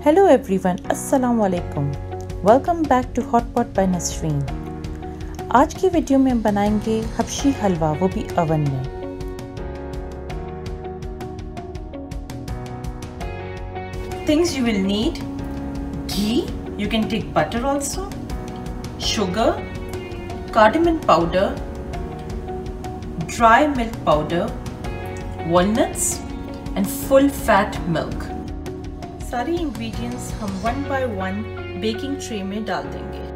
Hello everyone, Assalamu alaikum. Welcome back to Hotpot by Nasreen. आज की video में बनाएंगे हबशी हलवा, वो भी ओवन में। Things you will need: ghee, you can take butter also, sugar, cardamom powder, dry milk powder, walnuts and full fat milk। सारी ingredients हम 1 by 1 baking tray में डाल देंगे।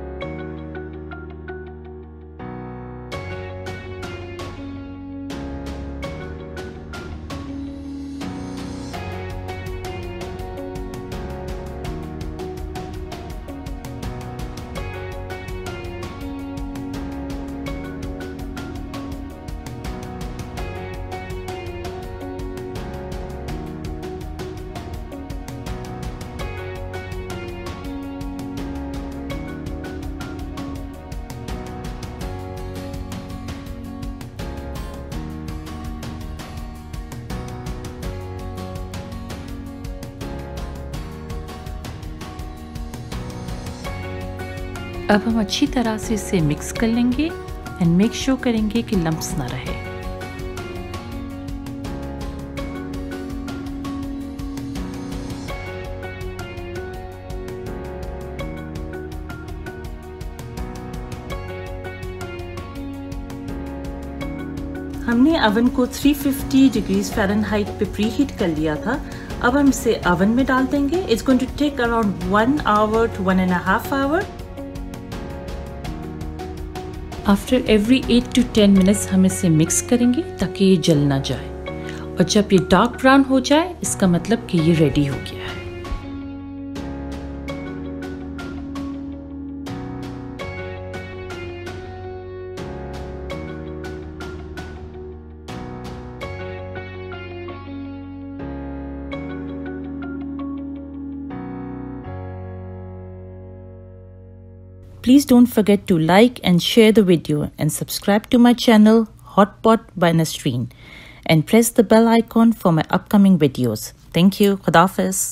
अब हम अच्छी तरह से इसे मिक्स कर लेंगे एंड मेक श्योर करेंगे कि लम्प्स ना रहे। हमने ओवन को 350 डिग्रीज फ़ारेनहाइट पे प्री हीट कर लिया था। अब हम इसे ओवन में डाल देंगे। It's going to take around 1 hour to 1.5 hours। After every 8 to 10 minutes हम इसे मिक्स करेंगे ताकि ये जल ना जाए, और जब ये डार्क ब्राउन हो जाए इसका मतलब कि ये रेडी हो गया है। Please don't forget to like and share the video and subscribe to my channel Hotpot by Nasreen and press the bell icon for my upcoming videos. Thank you. Khuda Hafiz.